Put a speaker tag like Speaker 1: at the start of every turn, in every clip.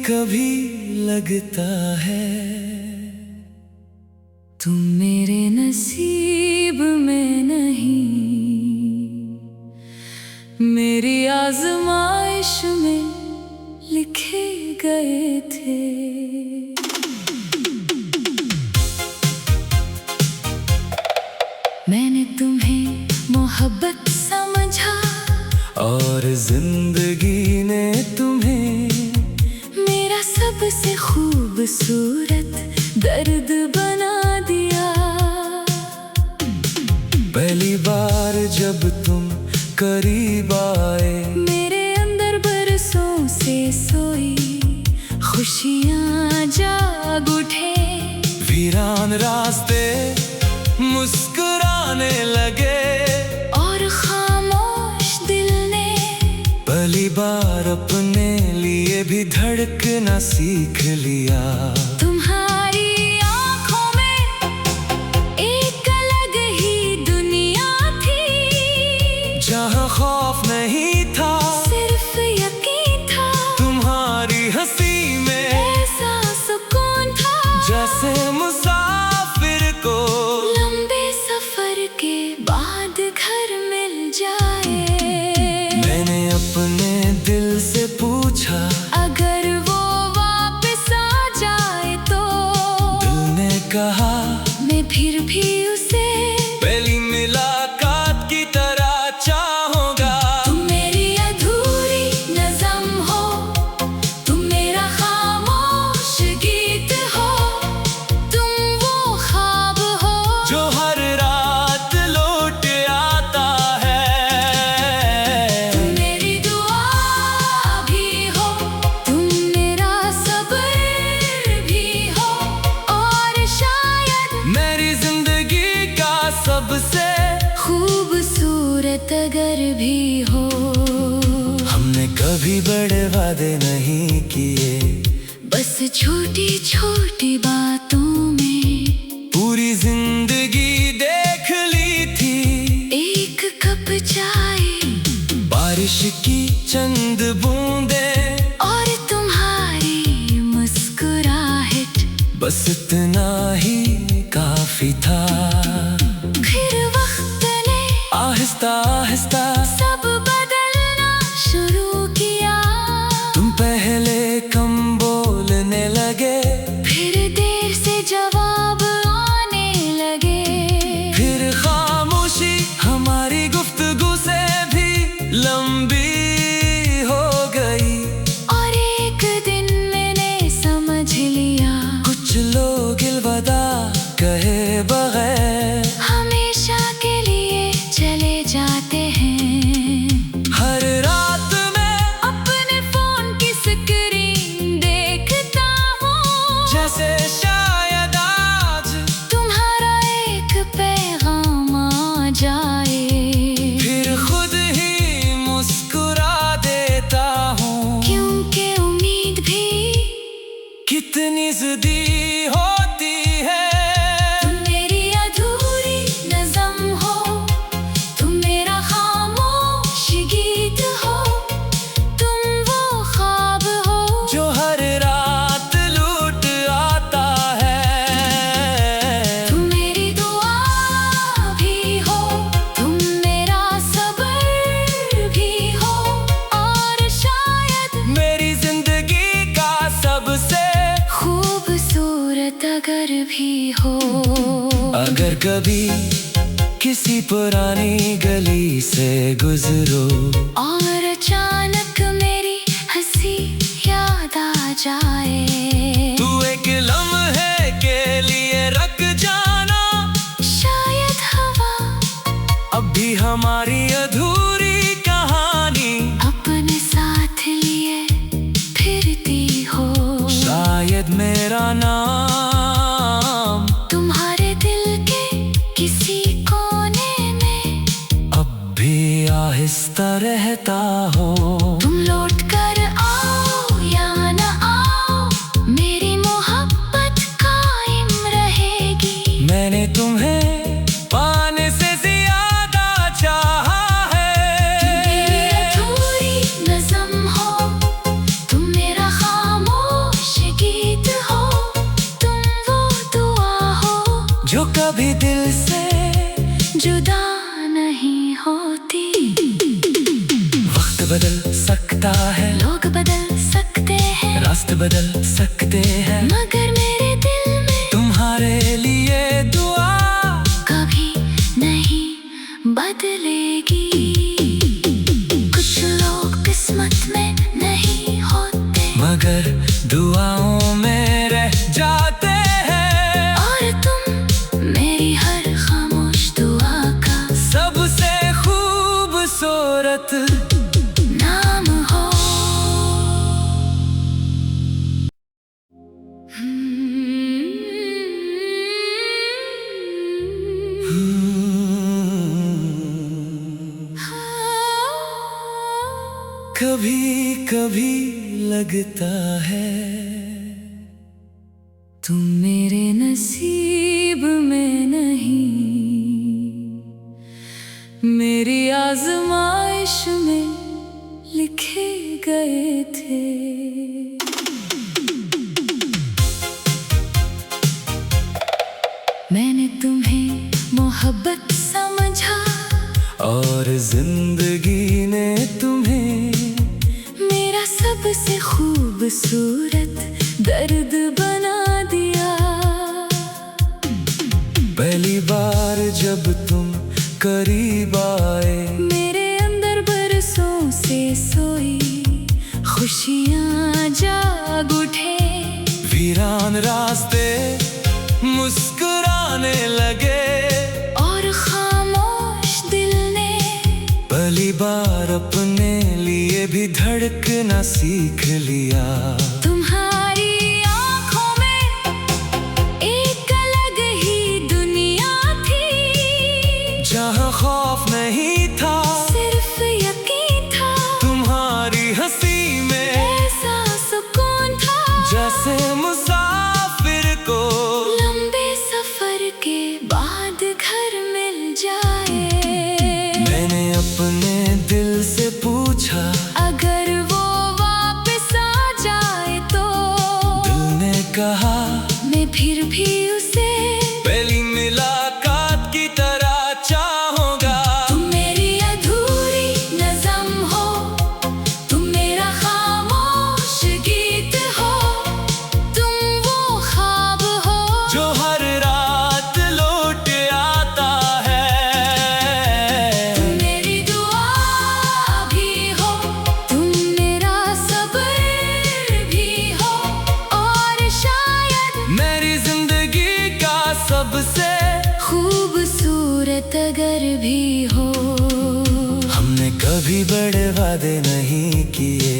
Speaker 1: कभी लगता है
Speaker 2: तुम मेरे नसीब में नहीं, मेरी आजमाइश में लिखे गए थे। मैंने तुम्हें मोहब्बत समझा
Speaker 1: और जिंदगी ने तुम्हें
Speaker 2: मेरा सबसे खूबसूरत दर्द बना दिया।
Speaker 1: पहली बार जब तुम करीब आए,
Speaker 2: मेरे अंदर बरसों से सोई खुशियाँ जाग उठे।
Speaker 1: वीरान रास्ते मुस्कुराने लगे
Speaker 2: और खामोश दिल ने
Speaker 1: पहली बार अपने लिए भी धड़कना सीख लिया।
Speaker 2: तुम्हारी आंखों में एक अलग ही दुनिया थी,
Speaker 1: जहाँ खौफ नहीं था
Speaker 2: सिर्फ यकीन था।
Speaker 1: तुम्हारी हंसी में
Speaker 2: ऐसा सुकून था
Speaker 1: जैसे मुसाफिर को
Speaker 2: लंबे सफर के बाद घर मिल जाए।
Speaker 1: मैंने अपने दिल से पूछा,
Speaker 2: अगर वो वापस आ जाए तो
Speaker 1: दिल ने कहा
Speaker 2: मैं फिर भी उसे
Speaker 1: पहली मुलाकात की तरह चाहूंगा।
Speaker 2: तुम मेरी अधूरी नज़म हो, तुम मेरा खामोश गीत हो, तुम वो ख्वाब हो
Speaker 1: जो हर रात लौट आता है।
Speaker 2: तुम मेरी दुआ भी हो, तुम मेरा सब्र भी हो, और शायद
Speaker 1: मेरी जिंदगी का सबसे
Speaker 2: खूबसूरत अगर भी हो।
Speaker 1: हमने कभी बड़े वादे नहीं किए,
Speaker 2: बस छोटी छोटी बातों में
Speaker 1: पूरी जिंदगी देख ली थी।
Speaker 2: एक कप चाय,
Speaker 1: बारिश की चंद बूंदें
Speaker 2: और तुम्हारी मुस्कुराहट,
Speaker 1: बस इतना ही काफी था।
Speaker 2: फिर वक्त ने
Speaker 1: आहिस्ता आहिस्ता
Speaker 2: सब बदलना शुरू किया।
Speaker 1: तुम पहले कम बोलने लगे,
Speaker 2: फिर देर से जवाब आने लगे।
Speaker 1: फिर खामोशी हमारी गुफ्तगू से भी लंबी हो गई।
Speaker 2: और एक दिन मैंने समझ लिया,
Speaker 1: कुछ लोग अलविदा कहे बगैर
Speaker 2: हमेशा के लिए चले जाते हैं।
Speaker 1: हर रात मैं
Speaker 2: अपने फोन की स्क्रीन देखता हूँ,
Speaker 1: जैसे शायद आज
Speaker 2: तुम्हारा एक पैगाम आ जाए।
Speaker 1: फिर खुद ही मुस्कुरा देता हूँ,
Speaker 2: क्योंकि उम्मीद भी
Speaker 1: कितनी ज़िद्दी होती है।
Speaker 2: तुम मेरी अधूरी नज़म हो, तुम मेरा खामोश गीत हो, तुम वो ख्वाब हो
Speaker 1: जो हर रात लूट आता है।
Speaker 2: तुम मेरी दुआ भी हो, तुम मेरा सब्र भी हो, और शायद
Speaker 1: मेरी जिंदगी का सबसे
Speaker 2: खूबसूरत अगर भी हो।
Speaker 1: अगर कभी किसी पुरानी गली से गुजरो
Speaker 2: और अचानक मेरी हंसी याद आ जाए,
Speaker 1: तू एक लम्हे के लिए रख जाना।
Speaker 2: शायद हवा
Speaker 1: अब भी हमारी अधूरी कहानी
Speaker 2: अपने साथ लिए फिरती हो।
Speaker 1: शायद मेरा नाम
Speaker 2: तुम्हारे दिल के किसी कोने में
Speaker 1: अब भी आहिस्ता रहता हो।
Speaker 2: तुम लौट कर आओ या न आओ, मेरी मोहब्बत
Speaker 1: जो कभी दिल से
Speaker 2: जुदा नहीं होती।
Speaker 1: वक्त बदल सकता है,
Speaker 2: लोग बदल सकते हैं,
Speaker 1: रास्ते बदल सकते हैं,
Speaker 2: मगर मेरे दिल में
Speaker 1: तुम्हारे लिए दुआ
Speaker 2: कभी नहीं बदलेगी। कुछ लोग किस्मत में नहीं होते,
Speaker 1: मगर दुआओं में रह जाते हैं।
Speaker 2: और तुम मेरी हर खामोश दुआ का
Speaker 1: सबसे खूबसूरत
Speaker 2: नाम हो।
Speaker 1: कभी कभी लगता है
Speaker 2: तुम मेरे नसीब में नहीं, मेरी आजमाइश में लिखे गए थे। मैंने तुम्हें मोहब्बत समझा,
Speaker 1: और जिंदगी ने तुम्हें
Speaker 2: मेरा सबसे खूबसूरत दर्द बना दिया।
Speaker 1: पहली बार जब तुम करीब आए,
Speaker 2: मेरे अंदर बरसों से सोई खुशियाँ जाग उठे।
Speaker 1: वीरान रास्ते मुस्कुराने लगे,
Speaker 2: और खामोश दिल ने
Speaker 1: पहली बार अपने लिए भी धड़कना सीख लिया।
Speaker 2: तुम्हारी आंखों में एक अलग ही दुनिया थी,
Speaker 1: जहाँ खौफ नहीं था,
Speaker 2: सिर्फ यकीन था।
Speaker 1: तुम्हारी हंसी में
Speaker 2: ऐसा सुकून था,
Speaker 1: जैसे मुसाफिर को
Speaker 2: लंबे सफर के बाद घर मिल जाए।
Speaker 1: मैंने अपने दिल से पूछा,
Speaker 2: अगर वो वापस आ जाए तो
Speaker 1: दिल ने कहा
Speaker 2: मैं फिर भी उसे
Speaker 1: पहली मुलाकात की तरह चाहूंगा।
Speaker 2: तुम मेरी अधूरी नज़म हो, तुम मेरा खामोश गीत हो, तुम वो ख्वाब हो
Speaker 1: जो हर रात लौट आता है।
Speaker 2: तुम मेरी दुआ भी हो, तुम मेरा सब्र भी हो, और शायद
Speaker 1: मेरी जिंदगी का सबसे
Speaker 2: खूबसूरत अगर भी हो।
Speaker 1: हमने कभी बड़े वादे नहीं किए,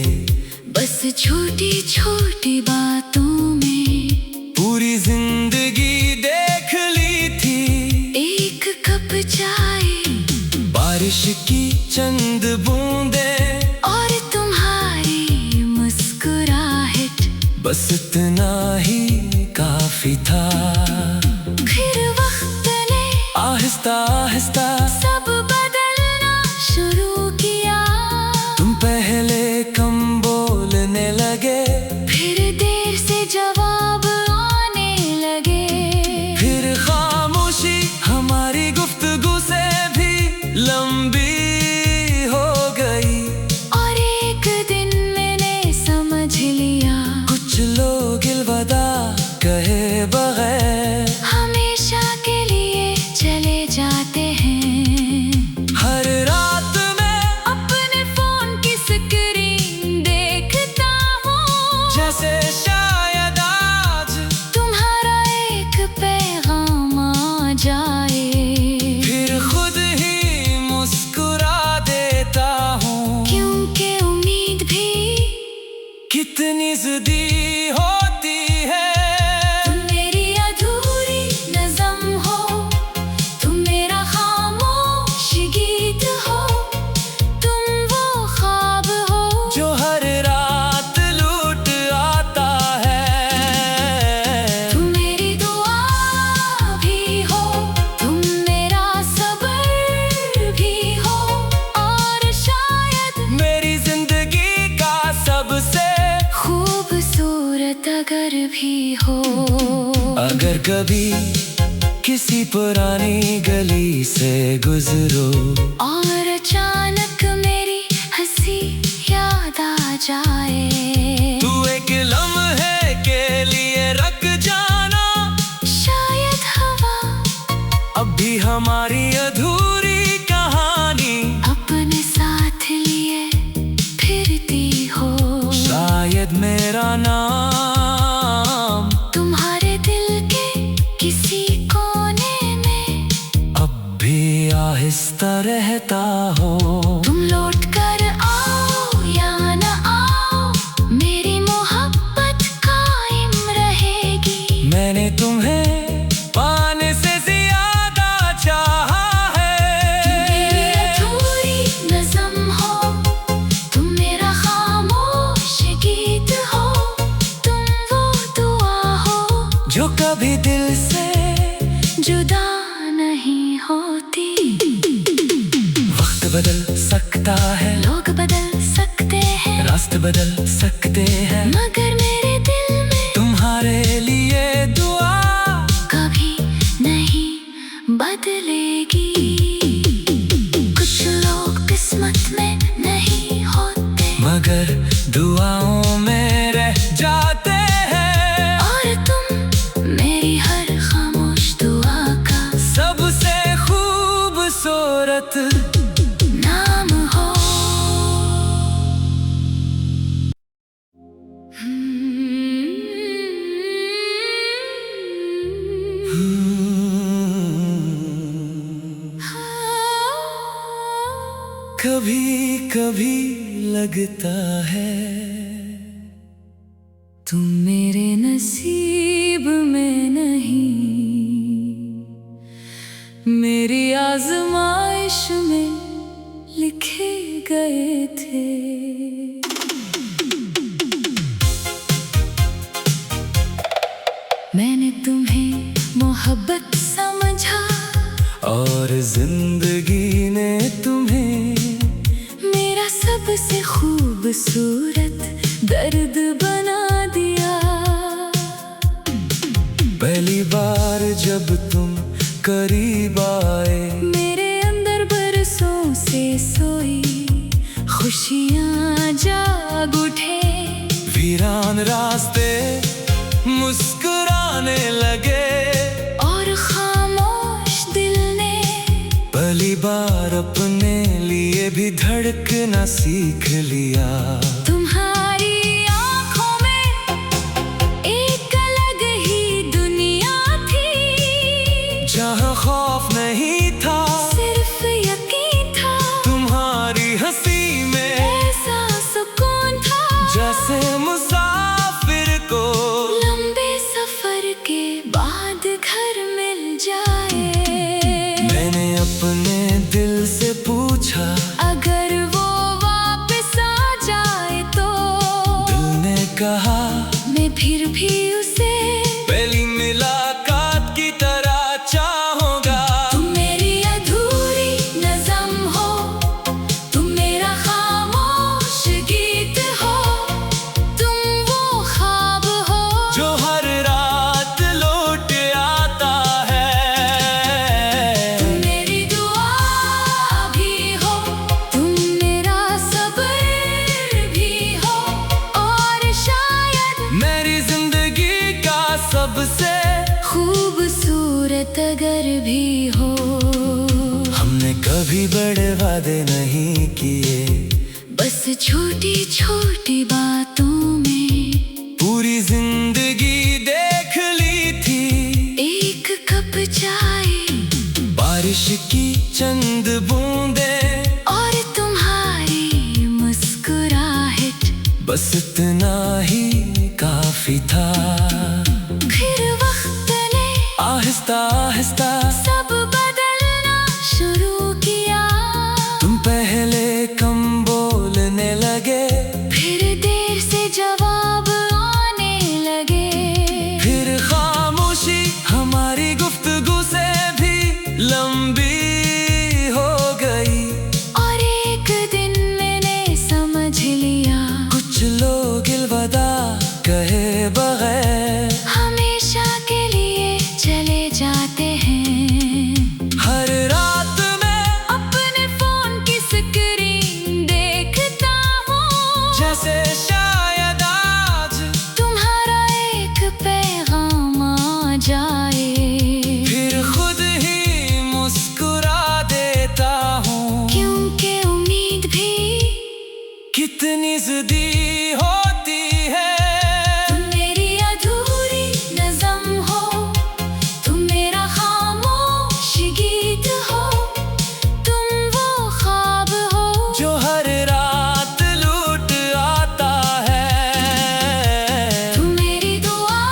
Speaker 2: बस छोटी छोटी बातों में
Speaker 1: पूरी जिंदगी देख ली थी।
Speaker 2: एक कप चाय,
Speaker 1: बारिश की चंद बूंदे,
Speaker 2: और तुम्हारी मुस्कुराहट,
Speaker 1: बस इतना ही काफी था।
Speaker 2: फिर वक्त ने
Speaker 1: आहिस्ता आहिस्ता
Speaker 2: सब बदलना शुरू किया।
Speaker 1: तुम पहले कम बोलने लगे,
Speaker 2: फिर देर से जवाब आने लगे।
Speaker 1: फिर खामोशी हमारी गुफ्तगू से भी लंबी हो गई।
Speaker 2: और एक दिन मैंने समझ लिया,
Speaker 1: कुछ लोग अलविदा कहे बगैर
Speaker 2: हमेशा के लिए चले जाते हैं।
Speaker 1: हर रात में
Speaker 2: अपने फोन की स्क्रीन देखता हूँ,
Speaker 1: जैसे शायद आज
Speaker 2: तुम्हारा एक पैगाम आ जाए।
Speaker 1: फिर खुद ही मुस्कुरा देता हूँ,
Speaker 2: क्योंकि उम्मीद भी
Speaker 1: कितनी ज़िद्दी होती है।
Speaker 2: तुम मेरी अधूरी नज़म हो, तुम मेरा खामोश गीत हो, तुम वो ख्वाब हो
Speaker 1: जो हर रात लूट आता है।
Speaker 2: तुम मेरी दुआ भी हो, तुम मेरा सब्र भी हो, और शायद
Speaker 1: मेरी जिंदगी का सबसे
Speaker 2: खूबसूरत अगर भी हो।
Speaker 1: अगर कभी किसी पुरानी गली से गुजरो
Speaker 2: और अचानक मेरी हंसी याद आ जाए।
Speaker 1: तू एक लम्हे के लिए रख जाना,
Speaker 2: शायद हवा
Speaker 1: अब भी हमारी अधूरी कहानी
Speaker 2: अपने साथ लिए फिरती हो।
Speaker 1: शायद मेरा नाम
Speaker 2: तुम्हारे दिल के किसी कोने में
Speaker 1: अब भी आहिस्ता रहता हो।
Speaker 2: तुम लौट कर आओ या न आओ, मेरी मोहब्बत कायम रहेगी।
Speaker 1: मैंने तुम्हें पाने से ज्यादा चाहा है।
Speaker 2: मेरी अधूरी नज़्म हो, तुम मेरा खामोश गीत हो, तुम वो दुआ हो
Speaker 1: जो कभी दिल से
Speaker 2: जुदा नहीं होती।
Speaker 1: वक्त बदल सकता है,
Speaker 2: लोग बदल सकते हैं,
Speaker 1: रास्ते बदल सकते हैं,
Speaker 2: मगर मेरे दिल में
Speaker 1: तुम्हारे लिए दुआ
Speaker 2: कभी नहीं बदलेगी। कुछ लोग किस्मत में नहीं होते,
Speaker 1: मगर दुआओं में रह जाते हैं।
Speaker 2: और तुम मेरी हर खामोश दुआ का
Speaker 1: सबसे खूबसूरत
Speaker 2: नाम हो।
Speaker 1: कभी कभी लगता है
Speaker 2: तुम मेरे नसीब में नहीं, मेरी आजमाइश में लिखे गए थे। मैंने तुम्हें मोहब्बत समझा
Speaker 1: और जिंदगी ने तुम्हें
Speaker 2: मेरा सबसे खूबसूरत दर्द बना दिया।
Speaker 1: पहली बार जब तुम करीब आए,
Speaker 2: मेरे अंदर बरसों से सोई खुशियाँ जाग उठे।
Speaker 1: वीरान रास्ते मुस्कुराने लगे,
Speaker 2: और खामोश दिल ने
Speaker 1: पहली बार अपने लिए भी धड़कना सीख लिया।
Speaker 2: तुम्हारी आँखों में एक अलग ही दुनिया थी,
Speaker 1: जहाँ खौफ नहीं था
Speaker 2: सिर्फ यकीन था।
Speaker 1: तुम्हारी हंसी में
Speaker 2: ऐसा सुकून था
Speaker 1: जैसे मुसाफिर को
Speaker 2: लंबे सफर के बाद घर मिल जाए।
Speaker 1: मैंने अपने दिल से पूछा,
Speaker 2: अगर वो वापस आ जाए तो
Speaker 1: दिल ने कहा
Speaker 2: मैं फिर भी उसे
Speaker 1: पहली मुलाकात की तरह चाहूंगा।
Speaker 2: तुम मेरी अधूरी नज़्म हो, तुम मेरा खामोश गीत हो, तुम वो ख्वाब हो
Speaker 1: जो हर रात लौट आता है।
Speaker 2: तुम मेरी दुआ भी हो, तुम मेरा सब्र भी हो, और शायद
Speaker 1: मेरी जिंदगी का सबसे
Speaker 2: खूबसूरत अगर भी हो।
Speaker 1: हमने कभी बड़े वादे नहीं किए,
Speaker 2: बस छोटी छोटी बातों में
Speaker 1: पूरी जिंदगी देख ली थी।
Speaker 2: एक कप चाय,
Speaker 1: बारिश की चंद बूंदें
Speaker 2: और तुम्हारी मुस्कुराहट,
Speaker 1: बस इतना ही काफी था।
Speaker 2: फिर वक्त ने
Speaker 1: आहिस्ता आहिस्ता
Speaker 2: सब बदलना शुरू किया।
Speaker 1: तुम पहले कम बोलने लगे,
Speaker 2: फिर देर से जवाब आने लगे।
Speaker 1: फिर खामोशी हमारी गुफ्तगू से भी लंबी हो गई।
Speaker 2: और एक दिन मैंने समझ लिया,
Speaker 1: कुछ लोग अलविदा कहे बगैर
Speaker 2: हमेशा के लिए चले जाते हैं। जाए।
Speaker 1: फिर खुद ही मुस्कुरा देता हूँ,
Speaker 2: क्योंकि उम्मीद भी
Speaker 1: कितनी ज़िद्दी होती है।
Speaker 2: तुम मेरी अधूरी नज़म हो, तुम मेरा खामोश गीत हो, तुम वो ख्वाब हो
Speaker 1: जो हर रात लूट आता है।
Speaker 2: तुम मेरी दुआ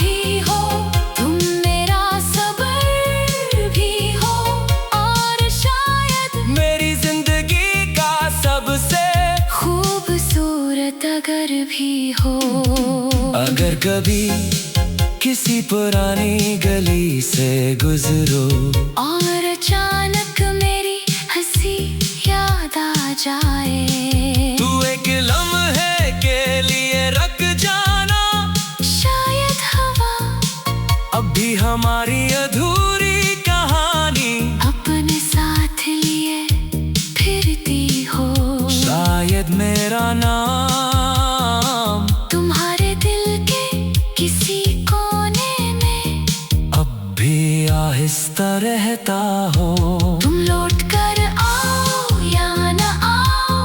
Speaker 2: भी हो, तुम मेरा सब्र भी हो, और शायद
Speaker 1: मेरी जिंदगी का सबसे
Speaker 2: खूबसूरत अगर भी हो।
Speaker 1: अगर कभी किसी पुरानी गली से गुजरो
Speaker 2: और अचानक मेरी हंसी याद आ जाए,
Speaker 1: तू एक लम्हे के लिए रुक जाना।
Speaker 2: शायद हवा
Speaker 1: अब भी हमारी अधूरी कहानी
Speaker 2: अपने साथ लिए फिरती हो।
Speaker 1: शायद मेरा नाम
Speaker 2: तुम्हारे दिल के किसी कोने में
Speaker 1: अब भी आहिस्ता रहता हो।
Speaker 2: तुम लौट कर आओ या न आओ,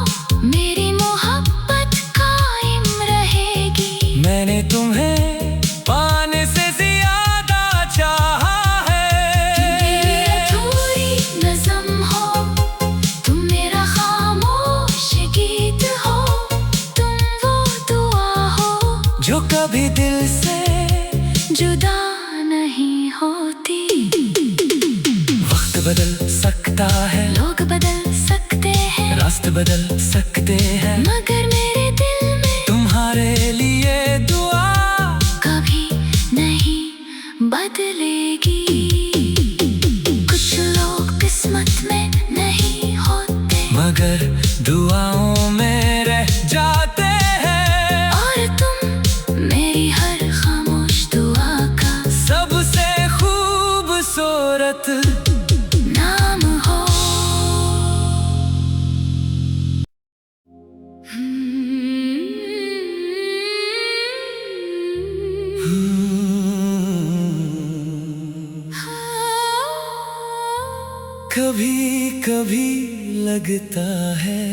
Speaker 2: मेरी मोहब्बत कायम रहेगी।
Speaker 1: मैंने तुम्हें पाने से ज्यादा चाहा
Speaker 2: मेरी
Speaker 1: है।
Speaker 2: अधूरी नज़म हो, तुम मेरा खामोश गीत हो, तुम वो दुआ हो
Speaker 1: जो कभी दिल से
Speaker 2: जुदा नहीं होती।
Speaker 1: वक्त बदल सकता है,
Speaker 2: लोग बदल सकते हैं,
Speaker 1: रास्ते बदल सकते हैं,
Speaker 2: मगर मेरे दिल में
Speaker 1: तुम्हारे लिए दुआ
Speaker 2: कभी नहीं बदलेगी। कुछ लोग किस्मत में नहीं होते,
Speaker 1: मगर दुआओं में रह जाते हैं।
Speaker 2: और तुम मेरी हर खामोश दुआ का
Speaker 1: सबसे खूबसूरत
Speaker 2: नाम हो।
Speaker 1: कभी कभी लगता है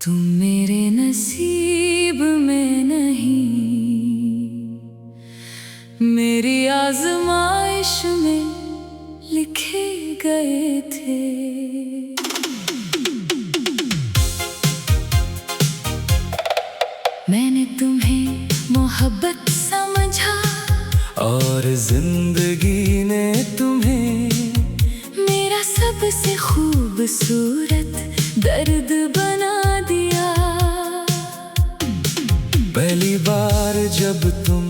Speaker 2: तुम मेरे नसीब में नहीं, मेरी आजमाइश में लिखे गए थे। मैंने तुम्हें मोहब्बत समझा,
Speaker 1: और जिंदगी ने तुम्हें
Speaker 2: मेरा सबसे खूबसूरत दर्द बना दिया।
Speaker 1: पहली बार जब तुम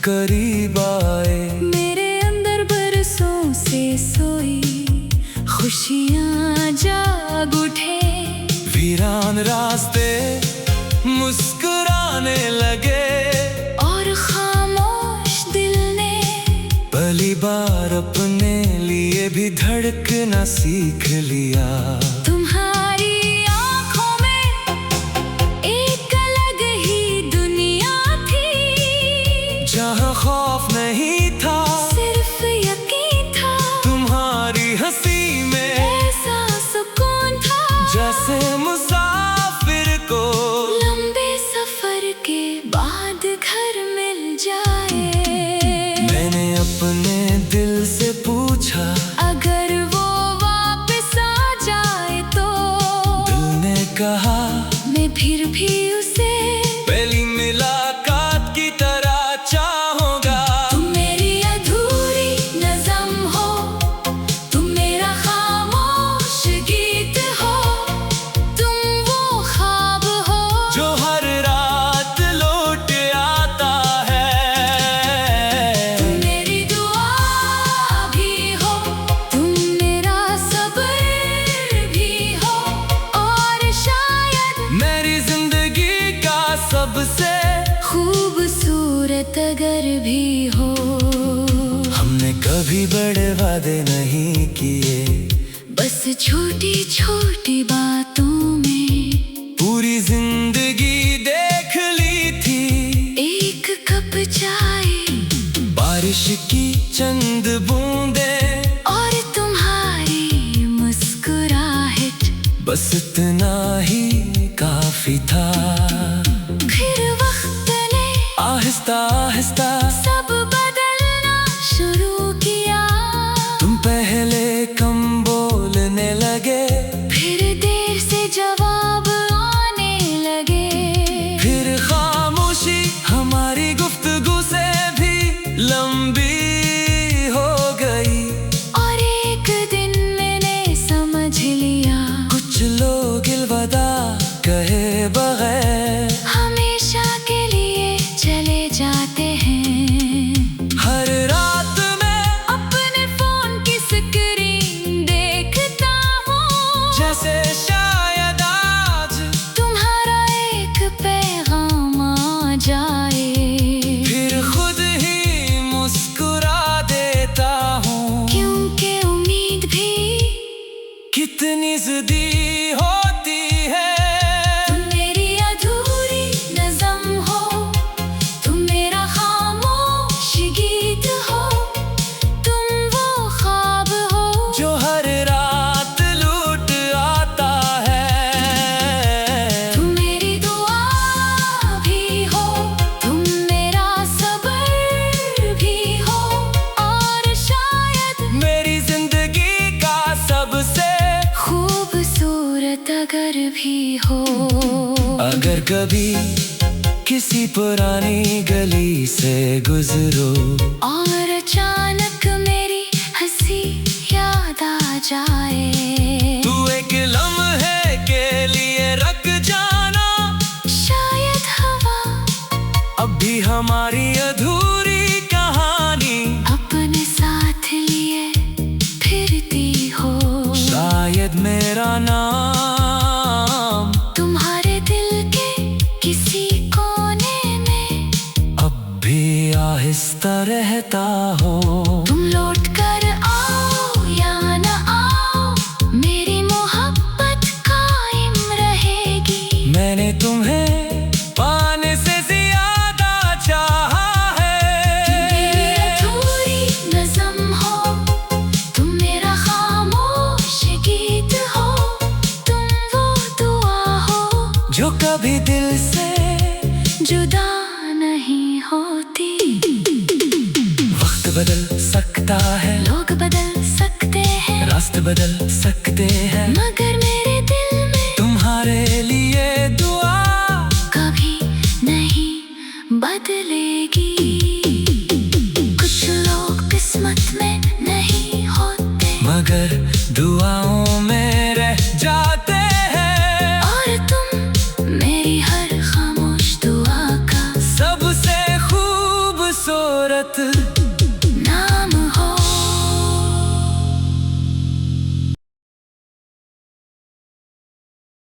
Speaker 1: करीब आए,
Speaker 2: मेरे अंदर बरसों से सोई खुशियाँ जाग उठे।
Speaker 1: वीरान रास्ते मुस्कुराने लगे,
Speaker 2: और खामोश दिल ने
Speaker 1: पहली बार अपने लिए भी धड़कना सीख लिया।
Speaker 2: तुम्हारी आँखों में एक अलग ही दुनिया थी,
Speaker 1: जहाँ खौफ नहीं था,
Speaker 2: सिर्फ यकीन था।
Speaker 1: तुम्हारी हंसी में
Speaker 2: ऐसा सुकून था
Speaker 1: जैसे मुसाफिर को
Speaker 2: लंबे सफर के बाद घर मिल जाए।
Speaker 1: मैंने अपने दिल से पूछा,
Speaker 2: अगर वो वापस आ जाए तो
Speaker 1: दिल ने कहा
Speaker 2: मैं फिर भी उसे
Speaker 1: पहली मुलाकात की तरह चाहूंगा।
Speaker 2: तुम मेरी अधूरी नज़म हो, तुम मेरा खामोश गीत हो, तुम वो ख्वाब हो
Speaker 1: जो हर रात लौट आता है।
Speaker 2: तुम मेरी दुआ भी हो, तुम मेरा सब्र भी हो, और शायद
Speaker 1: मेरी जिंदगी का सबसे
Speaker 2: खूबसूरत अगर भी हो।
Speaker 1: हमने कभी बड़े वादे नहीं किए,
Speaker 2: बस छोटी छोटी बातों में
Speaker 1: पूरी जिंदगी देख ली थी।
Speaker 2: एक कप चाय
Speaker 1: बारिश की चंद बूंदे
Speaker 2: और तुम्हारी मुस्कुराहट,
Speaker 1: बस इतना ही काफी था।
Speaker 2: फिर वक्त ने
Speaker 1: आहिस्ता आहिस्ता
Speaker 2: सब बदलना शुरू किया।
Speaker 1: तुम पहले कम बोलने लगे,
Speaker 2: फिर देर से जवाब आने लगे।
Speaker 1: फिर खामोशी हमारी गुफ्तगू से भी लंबी हो गई।
Speaker 2: और एक दिन मैंने समझ लिया,
Speaker 1: कुछ लोग अलविदा कहे बगैर
Speaker 2: हमेशा के लिए चले जाते हैं।
Speaker 1: हर रात मैं
Speaker 2: अपने फोन की स्क्रीन देखता हूँ,
Speaker 1: जैसे शायद आज
Speaker 2: तुम्हारा एक पैगाम आ जाए।
Speaker 1: फिर खुद ही मुस्कुरा देता हूँ,
Speaker 2: क्योंकि उम्मीद भी
Speaker 1: कितनी ज़िद्दी होती है।
Speaker 2: तुम मेरी अधूरी नज़म हो, तुम मेरा खामोश गीत हो, तुम वो ख्वाब हो
Speaker 1: जो हर रात लूट आता है।
Speaker 2: तुम मेरी दुआ भी हो, तुम मेरा सब्र भी हो, और शायद
Speaker 1: मेरी जिंदगी का सबसे
Speaker 2: खूबसूरत अगर भी हो।
Speaker 1: अगर कभी किसी पुरानी गली से गुजरो
Speaker 2: और अचानक मेरी हंसी याद आ जाए,
Speaker 1: तू एक लम्हे के लिए रख जाना।
Speaker 2: शायद हवा
Speaker 1: अब भी हमारी अधूरी कहानी
Speaker 2: अपने साथ लिए फिरती हो।
Speaker 1: शायद मेरा नाम
Speaker 2: तुम्हारे दिल के किसी कोने में
Speaker 1: अब भी आहिस्ता रहता हो।
Speaker 2: तुम लौट कर आओ या न आओ, मेरी मोहब्बत कायम रहेगी।
Speaker 1: मैंने तुम्हें पाने से ज्यादा चाहा
Speaker 2: मेरी
Speaker 1: है।
Speaker 2: अधूरी नज़म हो, तुम मेरा खामोश गीत हो, तुम वो दुआ हो
Speaker 1: जो कभी दिल से
Speaker 2: जुदा नहीं होती।
Speaker 1: वक्त बदल सकता है,
Speaker 2: लोग बदल सकते हैं,
Speaker 1: रास्ते बदल सकते हैं,
Speaker 2: मगर मेरे दिल में
Speaker 1: तुम्हारे लिए दुआ
Speaker 2: कभी नहीं बदलेगी।